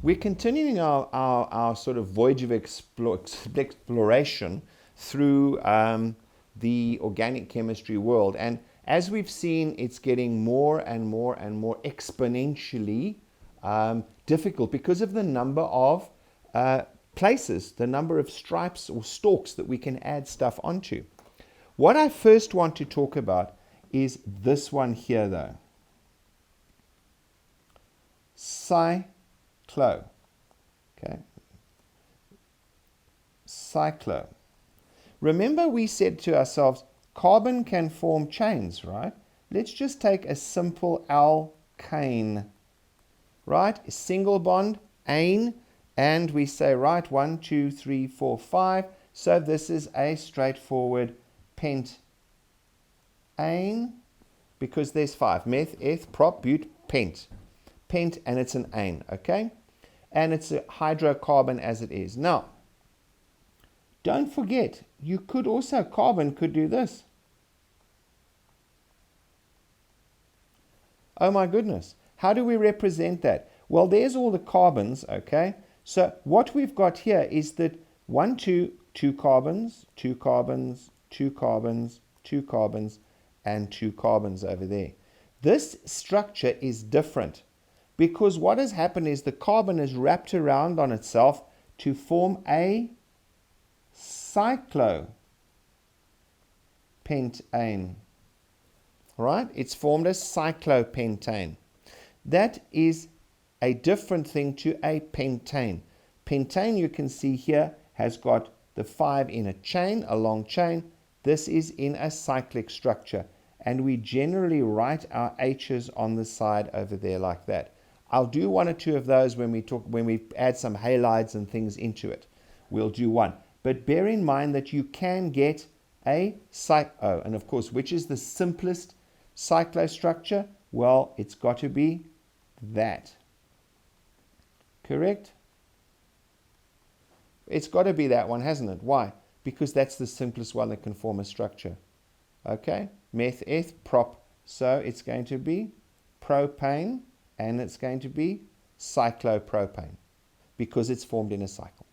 we're continuing our sort of voyage of exploration through the organic chemistry world. And as we've seen, it's getting more and more and more exponentially difficult because of the number of places, the number of stripes or stalks that we can add stuff onto. What I first want to talk about is this one here, though. Cyclo. Okay. Cyclo. Remember we said to ourselves, carbon can form chains, right? Let's just take a simple alkane, right? A single bond, ane, and we say, right, 1, 2, 3, 4, 5. So this is a straightforward pentane, because there's 5. Meth, eth, prop, but, pent. Pent, and it's an ane, okay? And it's a hydrocarbon as it is. Now, don't forget, you could also, carbon could do this. Oh my goodness. How do we represent that? Well, there's all the carbons, okay? So what we've got here is that 1, 2, 2 carbons, 2 carbons, 2 carbons, 2 carbons, and 2 carbons over there. This structure is different because what has happened is the carbon is wrapped around on itself to form a cyclopentane. Right? It's formed a cyclopentane. That is a different thing to a pentane. Pentane, you can see here, has got the 5 in a chain, a long chain. This is in a cyclic structure. And we generally write our H's on the side over there like that. I'll do 1 or 2 of those when we add some halides and things into it. We'll do 1. But bear in mind that you can get a and of course, which is the simplest cyclostructure? Well, it's got to be that. Correct? It's got to be that one, hasn't it? Why? Because that's the simplest one that can form a structure. Okay? Meth, eth, prop. So it's going to be propane, and it's going to be cyclopropane because it's formed in a cycle.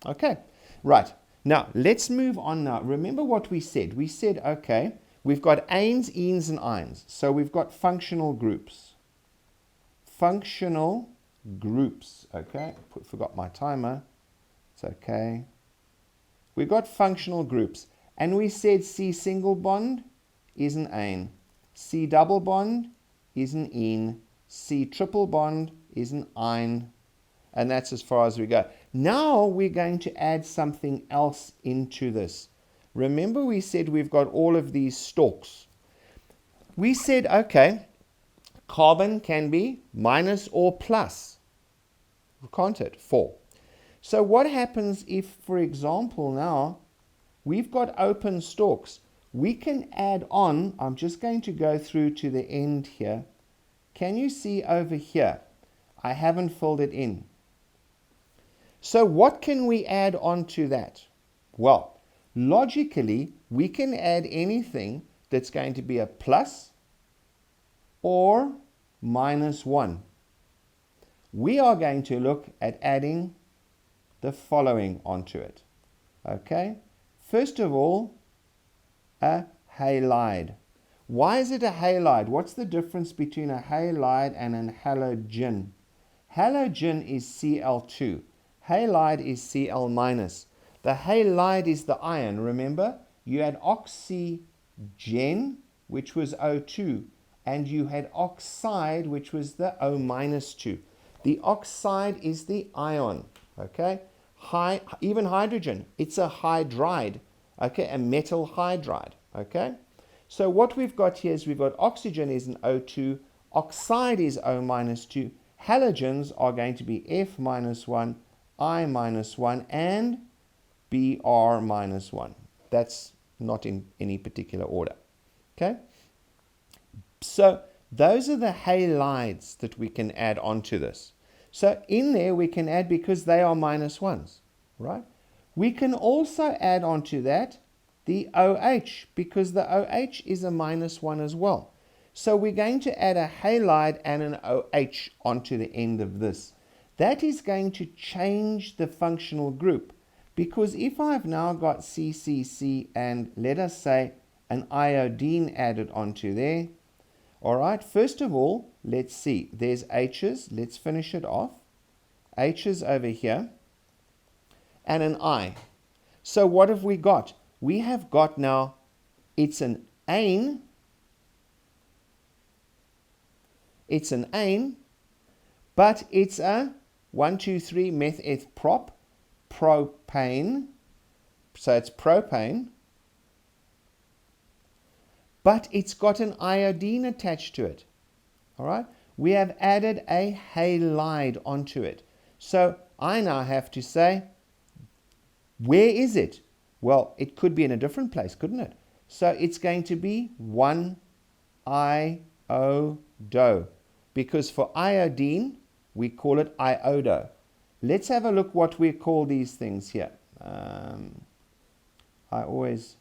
Okay, right. Now, let's move on now. Remember what we said. We said, okay, we've got anes, enes, and ines. So we've got functional groups. Functional groups. Okay, forgot my timer. It's okay. We've got functional groups. And we said C single bond is an ane. C double bond is an ene. C triple bond is an ine. And that's as far as we go. Now we're going to add something else into this. Remember we said we've got all of these stalks. We said, okay, carbon can be minus or plus. Can't it? 4. So what happens if, for example, now we've got open stalks? We can add on, I'm just going to go through to the end here. Can you see over here? I haven't filled it in. So what can we add on to that? Well, logically, we can add anything that's going to be a plus or minus 1. We are going to look at adding the following onto it. Okay? First of all, a halide. Why is it a halide? What's the difference between a halide and an halogen? Halogen is Cl2. Halide is Cl minus. The halide is the ion. Remember, you had oxygen, which was O2, and you had oxide, which was the O minus 2. The oxide is the ion. Okay? Even hydrogen, it's a hydride. Okay? A metal hydride. Okay? So what we've got here is we've got oxygen is an O2, oxide is O minus 2, halogens are going to be F minus 1, I minus 1, and Br minus 1. That's not in any particular order. Okay? So those are the halides that we can add onto this. So in there we can add, because they are minus 1s, right? We can also add onto that the OH, because the OH is a minus 1 as well. So we're going to add a halide and an OH onto the end of this. that is going to change the functional group. Because if I've now got CCC and let us say an iodine added onto there, all right, first of all, let's see. There's H's. Let's finish it off. H's over here. And an I. So what have we got? We have got now, it's an ane. It's an ane, but it's a 1,2,3 metheth prop, propane. So it's propane. But it's got an iodine attached to it. All right? We have added a halide onto it. So I now have to say, where is it? Well, it could be in a different place, couldn't it? So it's going to be 1-iodo. Because for iodine, we call it iodo. Let's have a look what we call these things here. I always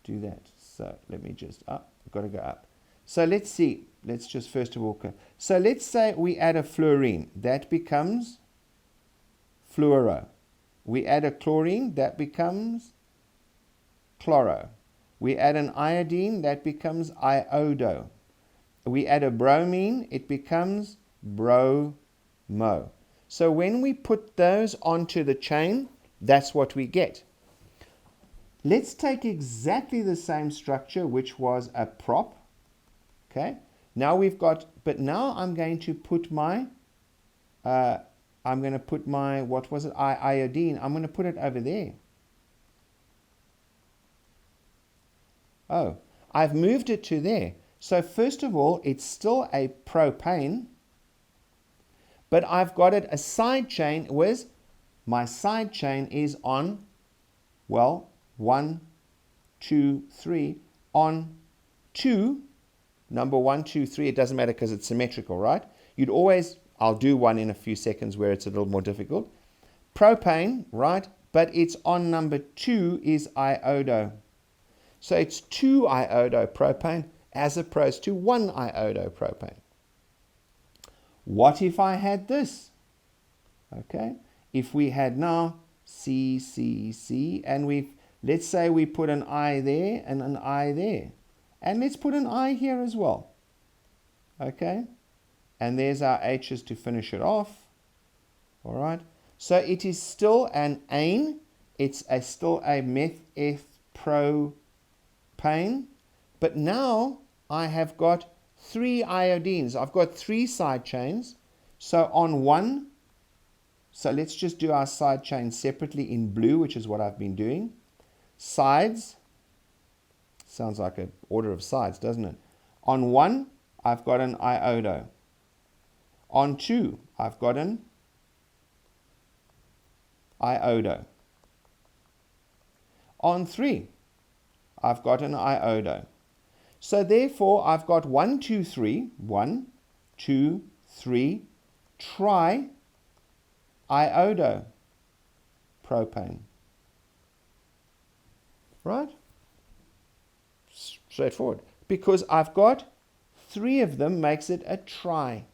do that. So let me just up. I've got to go up. So let's see. Let's just first of all. So let's say we add a fluorine. That becomes fluoro. We add a chlorine. That becomes chloro. We add an iodine. That becomes iodo. We add a bromine. It becomes bromo. So when we put those onto the chain, that's what we get. Let's take exactly the same structure, which was a prop. Okay. Now we've got, but now I'm going to put my, what was it? Iodine. I'm going to put it over there. Oh, I've moved it to there. So first of all, it's still a propane, but I've got it a side chain. Whereas my side chain is on, well, 1, 2, 3, on 2, number 1, 2, 3, it doesn't matter because it's symmetrical, right? You'd always, I'll do one in a few seconds where it's a little more difficult. Propane, right? But it's on number 2 is iodo. So it's 2 iodo propane as opposed to 1 iodo propane. What if I had this? Okay, if we had now CCC and let's say we put an I there and an I there. And let's put an I here as well. Okay, and there's our H's to finish it off. All right, so it is still an ane. It's still a metheth propane. But now I have got 3 iodines. I've got 3 side chains. So on one, so let's just do our side chains separately in blue, which is what I've been doing. Sides, sounds like an order of sides, doesn't it? On 1, I've got an iodo. On 2, I've got an iodo. On 3, I've got an iodo. So therefore, I've got 1, 2, 3, 1, 2, 3, tri iodo propane. Right? Straightforward. Because I've got 3 of them makes it a tri.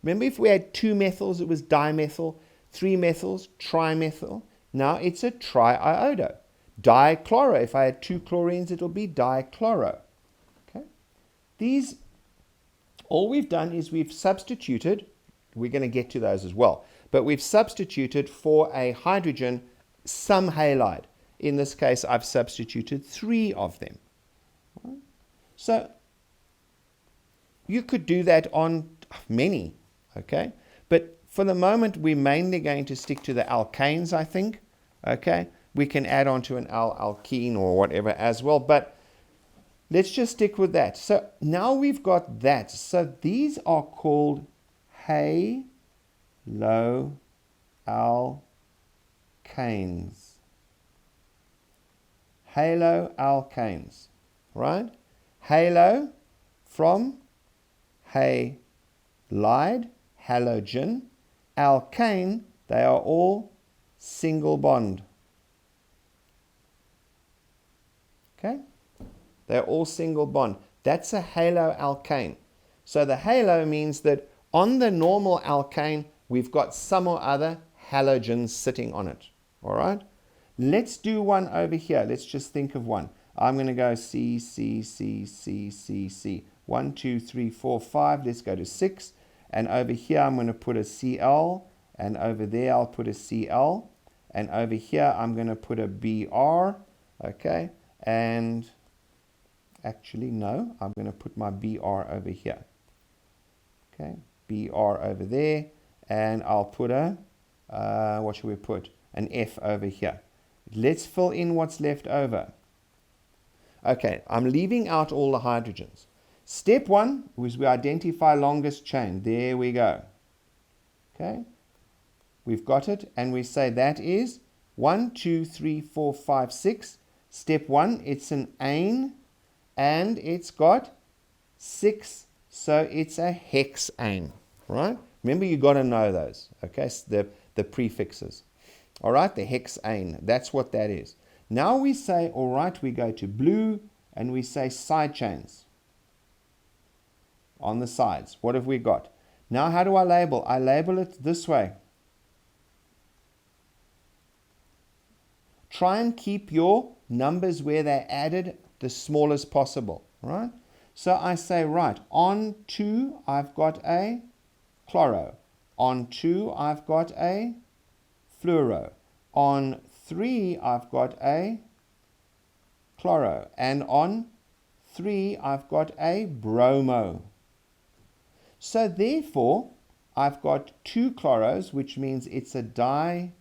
Remember, if we had 2 methyls, it was dimethyl, 3 methyls, trimethyl. Now it's a triiodo. Dichloro. If I had 2 chlorines, it'll be dichloro. Okay. These, all we've done is we've substituted, we're going to get to those as well, but we've substituted for a hydrogen some halide. In this case, I've substituted 3 of them. Right. So you could do that on many, okay? But for the moment, we're mainly going to stick to the alkanes, I think, okay? We can add on to an alkene or whatever as well, but let's just stick with that. So now we've got that. So these are called haloalkanes. Haloalkanes, right? Halo from halide, halogen, alkane, they are all single bond. Okay? They're all single bond. That's a haloalkane. So the halo means that on the normal alkane, we've got some or other halogens sitting on it. All right? Let's do one over here. Let's just think of one. I'm going to go C, C, C, C, C, C. 1, 2, 3, 4, 5. Let's go to 6. And over here, I'm going to put a Cl. And over there, I'll put a Cl. And over here, I'm going to put a Br. Okay? And actually, no. I'm going to put my Br over here. Okay? Br over there. And I'll put a, what should we put? An F over here. Let's fill in what's left over. Okay, I'm leaving out all the hydrogens. Step 1 was we identify longest chain. There we go. Okay, we've got it, and we say that is 1, 2, 3, 4, 5, 6. Step 1, it's an ane, and it's got 6, so it's a hexane, right? Remember, you got to know those, okay, the prefixes. All right, the hexane, that's what that is. Now we say, all right, we go to blue, and we say side chains on the sides. What have we got? Now, how do I label? I label it this way. Try and keep your numbers where they're added the smallest possible, right? So I say, right, on 2, I've got a chloro. On 2, I've got a fluoro. On 3, I've got a chloro. And on 3, I've got a bromo. So therefore, I've got 2 chloros, which means it's a dichloro.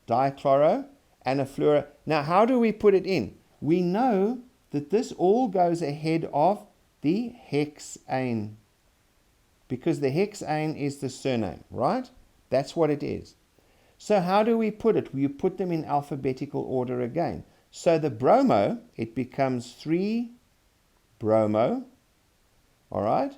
Dichloro and a fluoro. Now, how do we put it in? We know that this all goes ahead of the hexane, because the hexane is the surname, right? That's what it is. So how do we put it? We put them in alphabetical order again. So the bromo, it becomes 3-bromo, all right?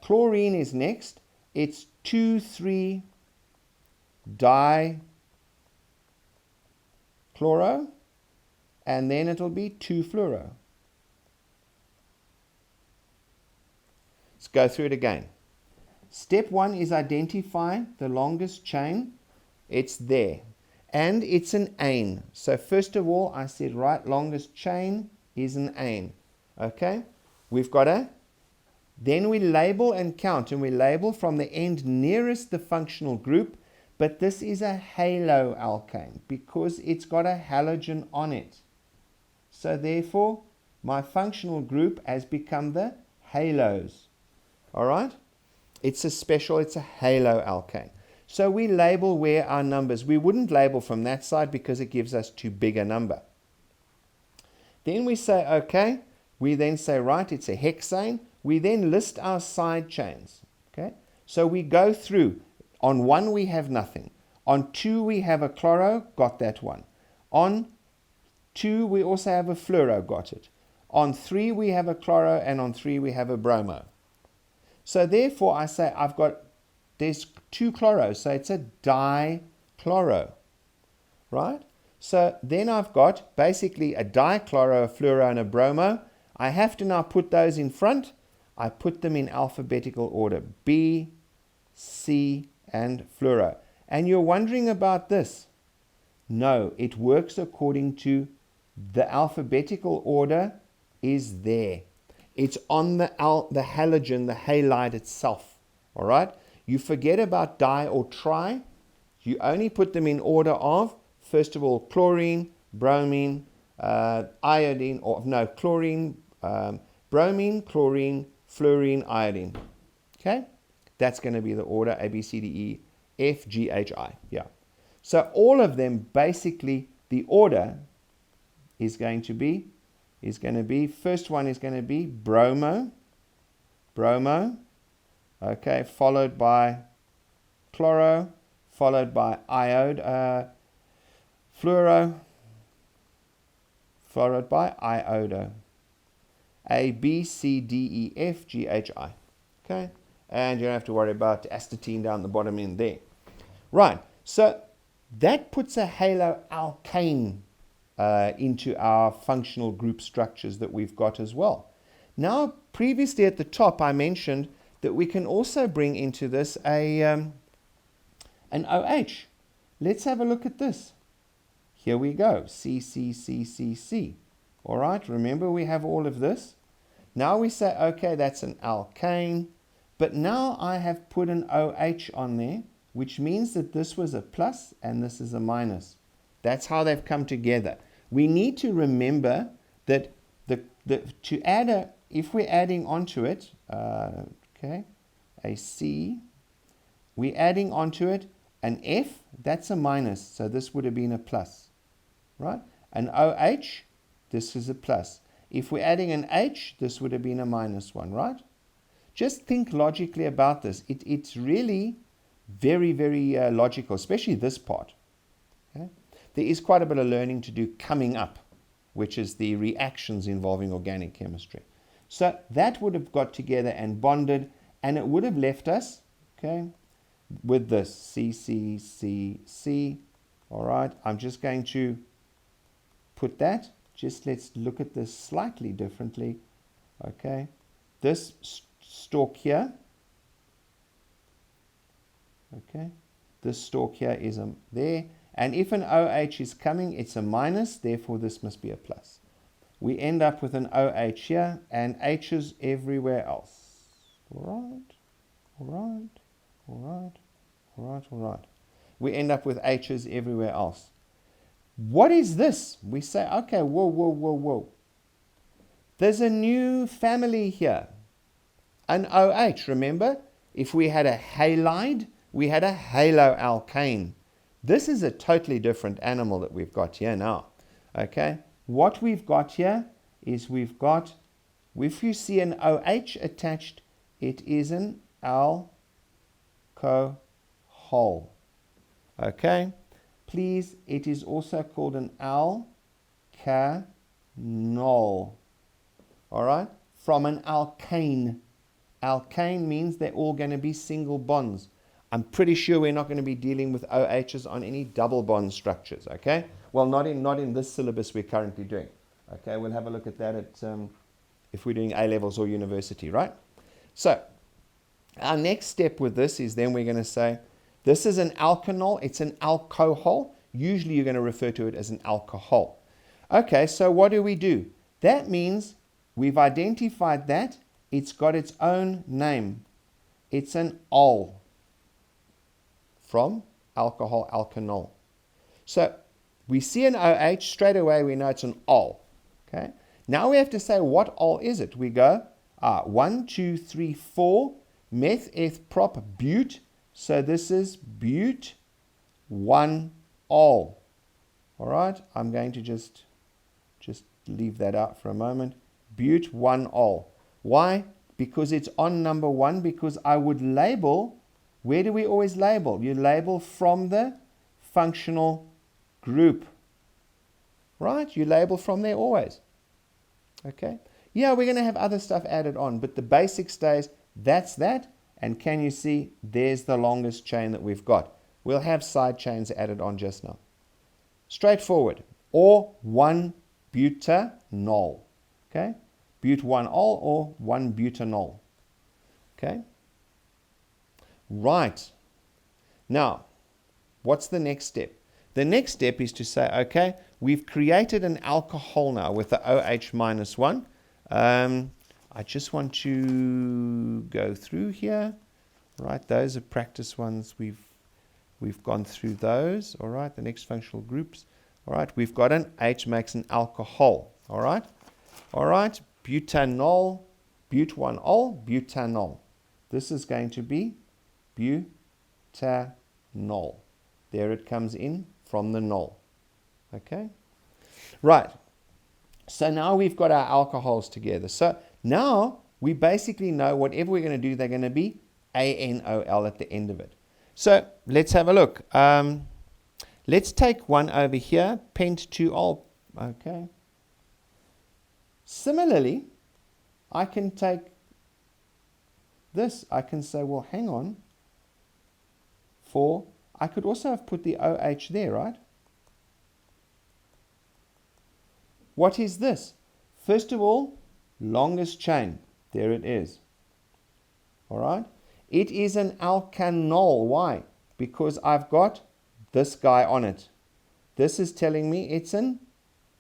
Chlorine is next. It's 2,3-dichloro, and then it'll be 2-fluoro. Let's go through it again. Step 1 is identify the longest chain. It's there. And it's an ane. So first of all, I said, right, longest chain is an ane. Okay? We've got a. Then we label and count. And we label from the end nearest the functional group. But this is a haloalkane because it's got a halogen on it. So therefore, my functional group has become the halos. All right? It's a haloalkane. So we label where our numbers. We wouldn't label from that side because it gives us too big a number. Then we say, okay. We then say, right, it's a hexane. We then list our side chains. Okay? So we go through. On 1, we have nothing. On 2, we have a chloro, got that one. On 2, we also have a fluoro, got it. On 3, we have a chloro, and on 3, we have a bromo. So therefore, I say there's 2 chloros, so it's a dichloro, right? So then I've got basically a dichloro, a fluoro, and a bromo. I have to now put those in front. I put them in alphabetical order, B, C, and fluoro. And you're wondering about this. No, it works according to the alphabetical order is there. It's on the halogen, the halide itself. All right? You forget about di or tri. You only put them in order of, first of all, chlorine, bromine, iodine, or no, chlorine, bromine, chlorine, fluorine, iodine. Okay? That's going to be the order A, B, C, D, E, F, G, H, I. Yeah. So all of them, basically, the order is going to be, first one is going to be bromo, okay, followed by chloro, followed by fluoro, followed by iodo. A, B, C, D, E, F, G, H, I. Okay? And you don't have to worry about astatine down the bottom in there. Right. So that puts a haloalkane into our functional group structures that we've got as well. Now, previously at the top, I mentioned that we can also bring into this an OH. Let's have a look at this. Here we go, C, C, C, C, C. All right, remember we have all of this. Now we say, okay, that's an alkane, but now I have put an OH on there, which means that this was a plus and this is a minus. That's how they've come together. We need to remember that if we're adding onto it, okay, a C, we're adding onto it an F, that's a minus, so this would have been a plus, right? An OH, this is a plus. If we're adding an H, this would have been a minus one, right? Just think logically about this. It's really very, very logical, especially this part. Okay? There is quite a bit of learning to do coming up, which is the reactions involving organic chemistry. So that would have got together and bonded, and it would have left us, okay, with this C, C, C, C. All right, I'm just going to put that. Just let's look at this slightly differently. Okay, this stalk here. Okay, this stalk here is there. And if an OH is coming, it's a minus. Therefore, this must be a plus. We end up with an OH here and H's everywhere else. All right, all right, all right, all right, all right. We end up with H's everywhere else. What is this? We say, okay, whoa, whoa, whoa, whoa. There's a new family here. An OH, remember? If we had a halide, we had a haloalkane. This is a totally different animal that we've got here now. Okay? What we've got here is we've got, if you see an OH attached, it is an alcohol. Okay? Please, it is also called an alkanol. All right? From an alkane. Alkane means they're all going to be single bonds. I'm pretty sure we're not going to be dealing with OHs on any double bond structures, okay? Well, not in this syllabus we're currently doing. Okay, we'll have a look at that if we're doing A-levels or university, right? So, our next step with this is then we're going to say, this is an alkanol, it's an alcohol. Usually you're going to refer to it as an alcohol. Okay, so what do? That means we've identified that it's got its own name. It's an ol. From alcohol, alkanol. So we see an OH, straight away we know it's an ol. Okay. Now we have to say what ol is it? We go 1, 2, 3, 4 meth, eth, prop, bute. So this is bute 1 ol. All right. I'm going to just leave that out for a moment. Bute 1 ol. Why? Because it's on number 1. Because I would label. Where do we always label? You label from the functional group. Right? You label from there always. Okay? Yeah, we're going to have other stuff added on, but the basic stays, that's that. And can you see, there's the longest chain that we've got. We'll have side chains added on just now. Straightforward. Or 1-butanol. Okay? Bute 1-ol or 1-butanol. Okay? Right. Now, what's the next step? The next step is to say, okay, we've created an alcohol now with the OH minus 1. I just want to go through here. Right, those are practice ones. We've gone through those. All right, the next functional groups. All right, we've got an H makes an alcohol. All right, butanol, bute 1-ol, butanol. This is going to be butanol. There it comes in from the nol. Okay? Right. So now we've got our alcohols together. So now we basically know whatever we're going to do, they're going to be ANOL at the end of it. So let's have a look. Let's take one over here, pent 2-ol. Okay. Similarly, I can take this. I can say, well, hang on. I could also have put the OH there, right? What is this? First of all, longest chain. There it is. All right? It is an alkanol. Why? Because I've got this guy on it. This is telling me it's an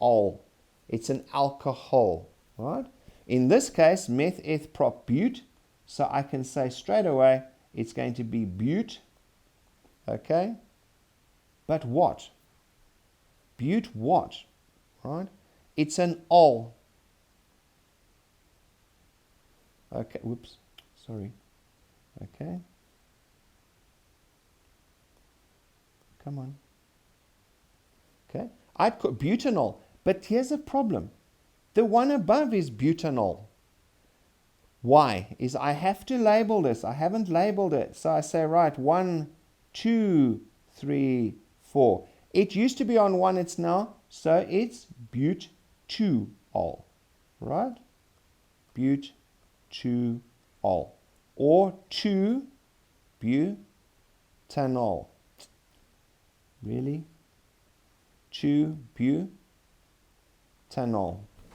ol. It's an alcohol. Right? In this case, meth, eth, prop, bute. So I can say straight away it's going to be bute. Okay? But what? Bute what? Right? It's an ol. Okay, whoops, sorry. Okay. Come on. Okay. I'd put butanol, but here's a problem. The one above is butanol. Why? Is I have to label this. I haven't labeled it. So I say, right, 1, 2, 3, 4. It used to be on 1, it's now, so it's but-2-ol. Right? But-2-ol. Or 2-butanol. Really? 2-butanol.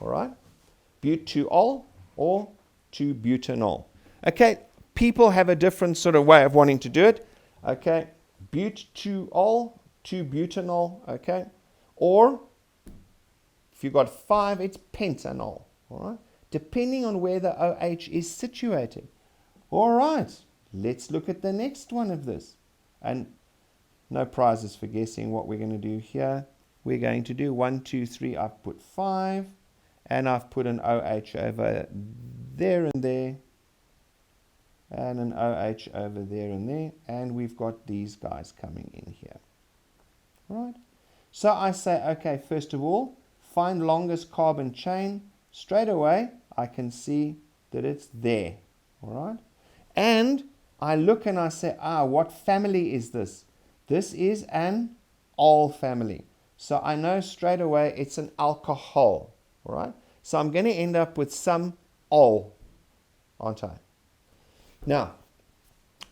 All right? But-2-ol or 2-butanol. Okay, people have a different sort of way of wanting to do it. Okay, but-2-ol, 2-butanol. Okay, or if you've got 5, it's pentanol. All right, depending on where the OH is situated. All right, let's look at the next one of this. And no prizes for guessing what we're going to do here. We're going to do 1, 2, 3. I've put 5, and I've put an OH over there and there, and an OH over there and there, and we've got these guys coming in here. Right? So I say, okay, first of all, find longest carbon chain. Straight away, I can see that it's there. All right? And I look and I say, what family is this? This is an ol family. So I know straight away it's an alcohol. All right? So I'm going to end up with some ol, aren't I? Now,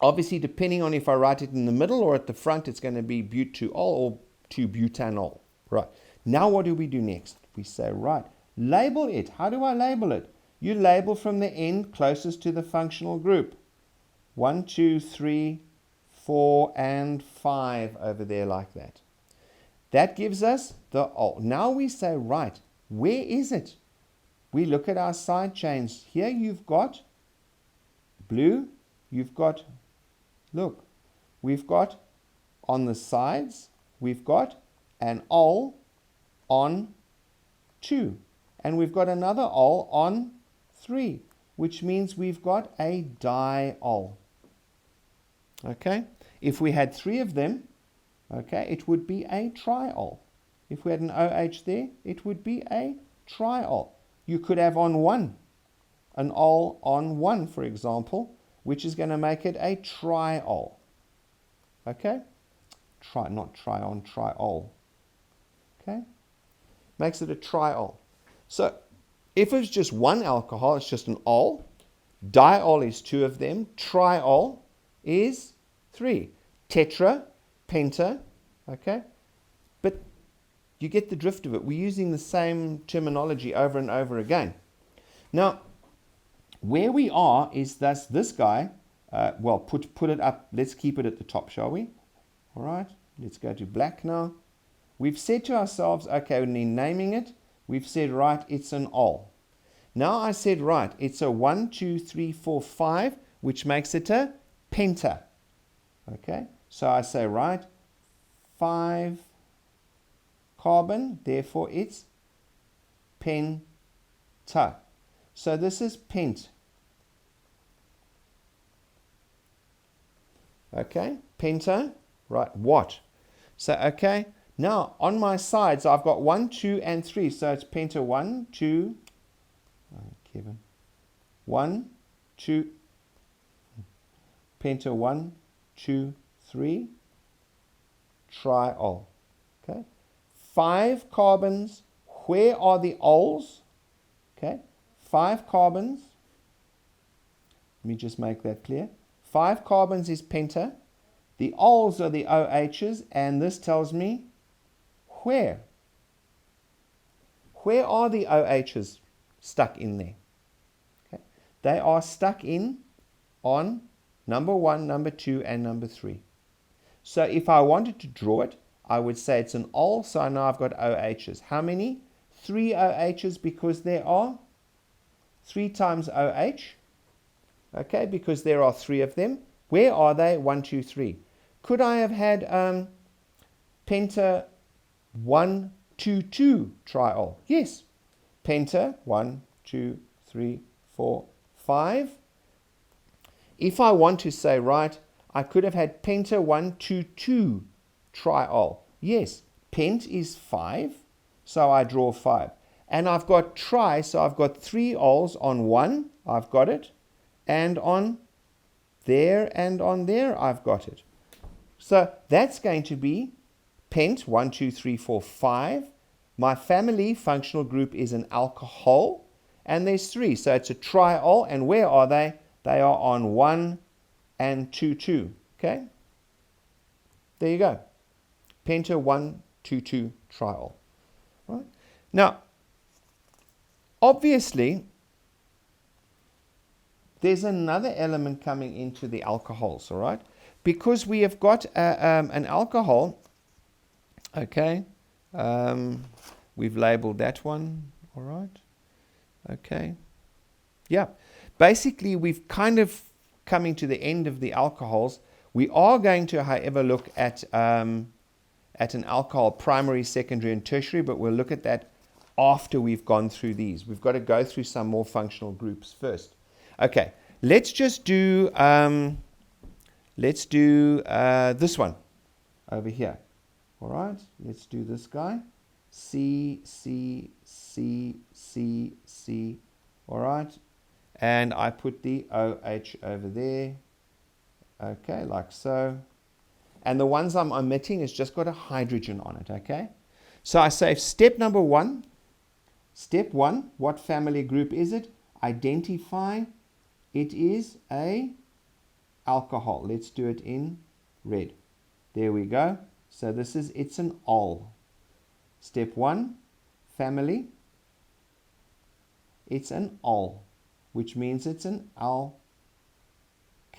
obviously, depending on if I write it in the middle or at the front, it's going to be but-2-ol or 2-butanol. Right. Now, what do we do next? We say, right, label it. How do I label it? You label from the end closest to the functional group. 1, 2, 3, 4, and 5 over there like that. That gives us the ol. Now we say, right, where is it? We look at our side chains. Here you've got blue, you've got, look, we've got on the sides, we've got an ol on 2, and we've got another ol on 3, which means we've got a diol. Okay, if we had 3 of them, okay, it would be a triol. If we had an OH there, it would be a triol. You could have on 1, an ol on 1, for example, which is going to make it a triol. Okay? Not trion, triol. Okay? Makes it a triol. So, if it's just one alcohol, it's just an ol. Diol is 2 of them. Triol is 3. Tetra, penta, okay? But you get the drift of it. We're using the same terminology over and over again. Now, where we are is thus this guy. Well, put it up. Let's keep it at the top, shall we? All right. Let's go to black now. We've said to ourselves, okay, when in naming it, we've said, right, it's an ol. Now I said, right, it's a 1, 2, 3, 4, 5, which makes it a penta. Okay. So I say, right, 5 carbon, therefore it's penta. So this is pent. Okay, penta, right, what? So, okay, now on my sides, I've got 1, 2, and 3. So it's penta 1, 2, Kevin, 1, 2, penta 1, 2, 3, triol. Okay, 5 carbons. Where are the ols? Okay, 5 carbons. Let me just make that clear. 5 carbons is penta. The ols are the OHs, and this tells me where. Where are the OHs stuck in there? Okay. They are stuck in on number 1, number 2, and number 3. So if I wanted to draw it, I would say it's an ol, so I know I've got OHs. How many? 3 OHs, because there are 3 times OH. Okay, because there are 3 of them. Where are they? 1, 2, 3. Could I have had penta 1, 2, 2 triol? Yes. Penta 1, 2, 3, 4, 5. If I want to say, right, I could have had penta 1, 2, 2 triol. Yes. Pent is 5, so I draw 5. And I've got tri, so I've got 3 ols on 1. I've got it. And on there and on there, I've got it. So that's going to be pent, 1, 2, 3, 4, 5. My family functional group is an alcohol, and there's 3. So it's a triol, and where are they? They are on 1 and 2, 2. Okay? There you go. Penta 1, 2, 2 triol. Right? Now, obviously, there's another element coming into the alcohols, all right? Because we have got an alcohol, okay? We've labeled that one, all right? Okay. Yeah. Basically, we've kind of coming to the end of the alcohols. We are going to, however, look at an alcohol, primary, secondary, and tertiary, but we'll look at that after we've gone through these. We've got to go through some more functional groups first. Okay, let's just do this one over here. All right, let's do this guy. C, C, C, C, C. All right, and I put the OH over there. Okay, like so. And the ones I'm omitting has just got a hydrogen on it, okay? So I say step number 1. Step 1, what family group is it? Identify. It is a alcohol. Let's do it in red. There we go. So it's an ol. Step 1, family. It's an ol, which means it's an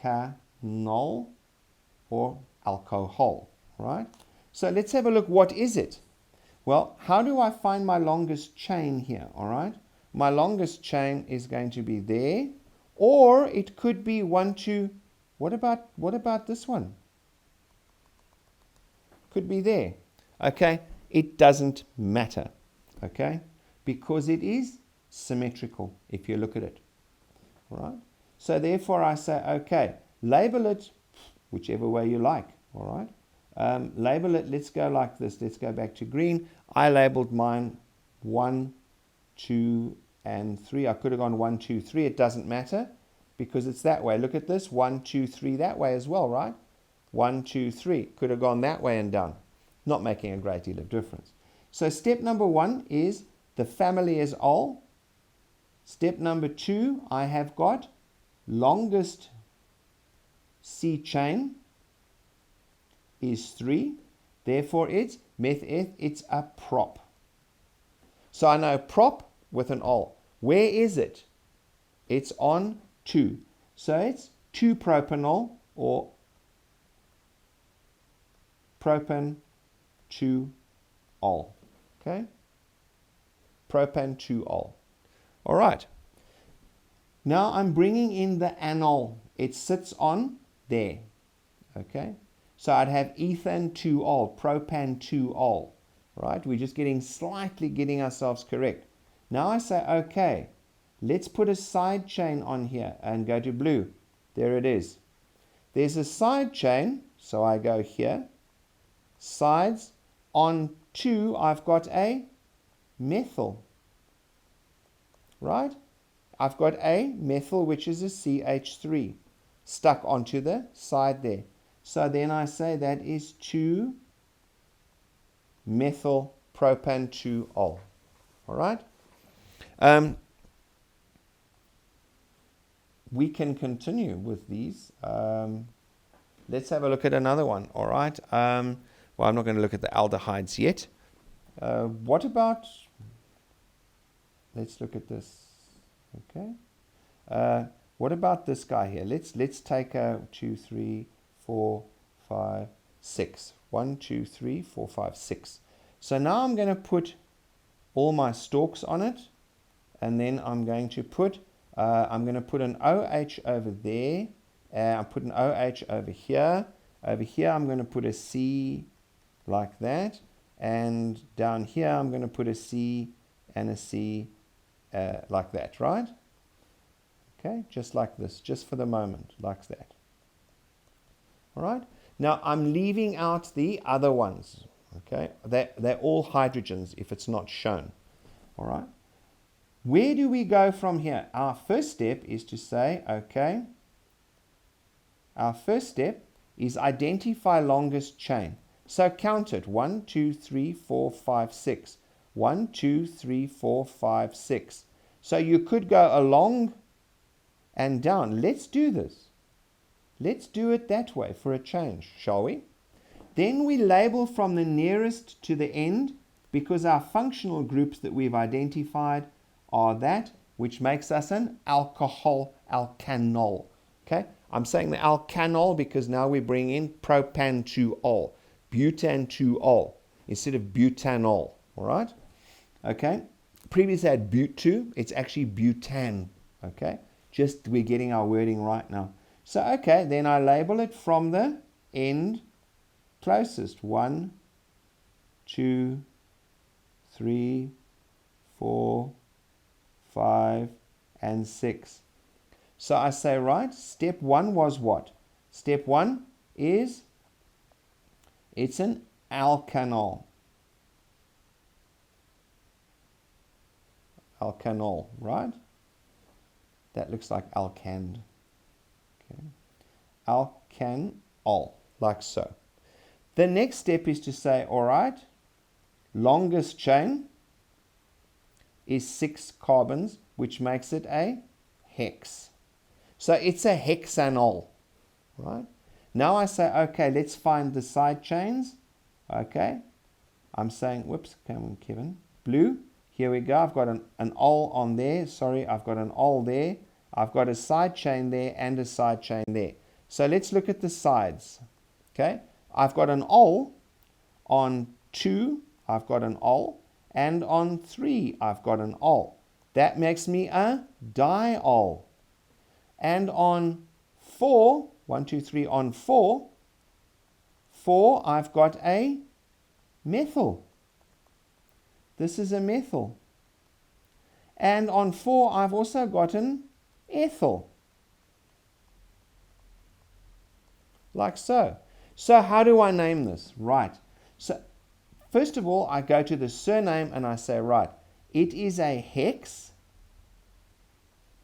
alkanol or alcohol, right? So let's have a look. What is it? Well, how do I find my longest chain here, all right? My longest chain is going to be there. Or it could be 1, 2. What about this one? Could be there. Okay, it doesn't matter. Okay, because it is symmetrical if you look at it. All right. So therefore I say, okay, label it whichever way you like. All right. Label it. Let's go like this. Let's go back to green. I labeled mine 1, 2, and 3. I could have gone 1, 2, 3. It doesn't matter because it's that way. Look at this. 1, 2, 3 that way as well, right? 1, 2, 3. Could have gone that way and done. Not making a great deal of difference. So step number 1 is the family is ol. Step number 2, I have got longest C chain is 3. Therefore it's meth-eth, it's a prop. So I know prop with an ol. Where is it? It's on 2. So it's 2-propanol or propan 2-ol. Okay? Propan 2-ol. All right. Now I'm bringing in the anol. It sits on there. Okay? So I'd have ethan 2-ol, propan 2-ol. Right? We're just slightly getting ourselves correct. Now I say, okay, let's put a side chain on here and go to blue. There it is. There's a side chain, so I go here. Sides. On 2, I've got a methyl. Right? I've got a methyl, which is a CH3, stuck onto the side there. So then I say that is 2-methyl propan 2-ol. All right? We can continue with these. Let's have a look at another one. All right? Well, I'm not going to look at the aldehydes yet. What about let's look at this. Okay. What about this guy here? Let's take a 2, 3, 4, 5, 6. 1, 2, 3, 4, 5, 6. So now I'm going to put all my stalks on it, and then I'm going to put an OH over there. I'll put an OH over here. Over here I'm going to put a C like that, and down here I'm going to put a C and a C like that, right? Okay, just like this, just for the moment, like that. All right. Now I'm leaving out the other ones. Okay, they're all hydrogens if it's not shown. All right. Where do we go from here? Our first step is to say, okay, our first step is identify longest chain. So count it. 1, 2, 3, 4, 5, 6. 1, 2, 3, 4, 5, 6. So you could go along and down. Let's do this. Let's do it that way for a change, shall we? Then we label from the nearest to the end, because our functional groups that we've identified are that which makes us an alcohol alkanol. Okay, I'm saying the alkanol because now we bring in propan-2-ol, butan-2-ol instead of butanol. All right. Okay. Previously I had but-2. It's actually butan. Okay. Just we're getting our wording right now. So okay, then I label it from the end closest. 1, 2, 3, 4, 5, and 6. So I say, right, step 1 was what? Step 1 is it's an alkanol. Alkanol, right? That looks like alkand. Okay. Alkanol, like so. The next step is to say, all right, longest chain is 6 carbons, which makes it a hex. So it's a hexanol, right? Now I say, okay, let's find the side chains. Okay, I'm saying, whoops, come on, Kevin. Blue, here we go. I've got an ol on there. Sorry, I've got an ol there. I've got a side chain there and a side chain there. So let's look at the sides. Okay, I've got an ol on 2, I've got an ol, and on 3, I've got an ol. That makes me a diol. And on 4, 1, 2, 3, on 4, I've got a methyl. This is a methyl. And on 4, I've also got an ethyl. Like so. So how do I name this? Right. So first of all, I go to the surname and I say, right, it is a hex.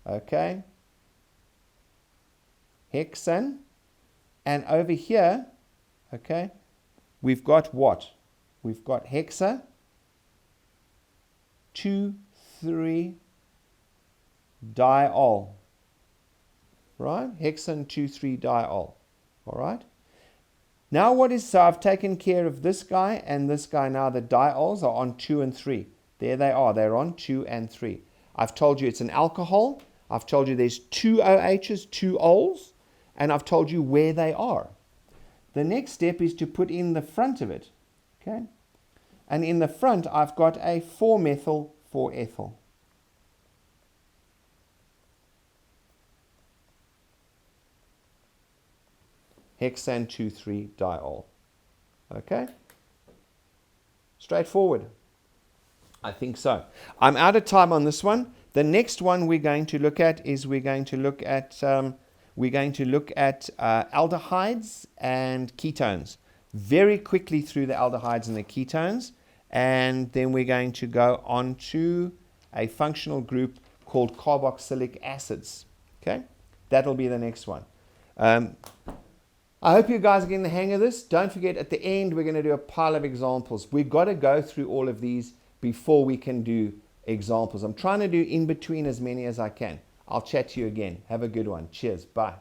Okay. Hexane. And over here, okay, we've got what? We've got hexa 2,3 diol. Right? Hexane 2,3 diol. All right. Now what is, so I've taken care of this guy and this guy. Now the diols are on 2 and 3. There they are. They're on 2 and 3. I've told you it's an alcohol. I've told you there's 2 OHs, 2 ols, and I've told you where they are. The next step is to put in the front of it. Okay? And in the front, I've got a 4-methyl, 4-ethyl. Hexane 2,3 diol. Okay? Straightforward. I think so. I'm out of time on this one. The next one we're going to look at is aldehydes and ketones. Very quickly through the aldehydes and the ketones, and then we're going to go on to a functional group called carboxylic acids. Okay? That'll be the next one. I hope you guys are getting the hang of this. Don't forget, at the end, we're going to do a pile of examples. We've got to go through all of these before we can do examples. I'm trying to do in between as many as I can. I'll chat to you again. Have a good one. Cheers. Bye.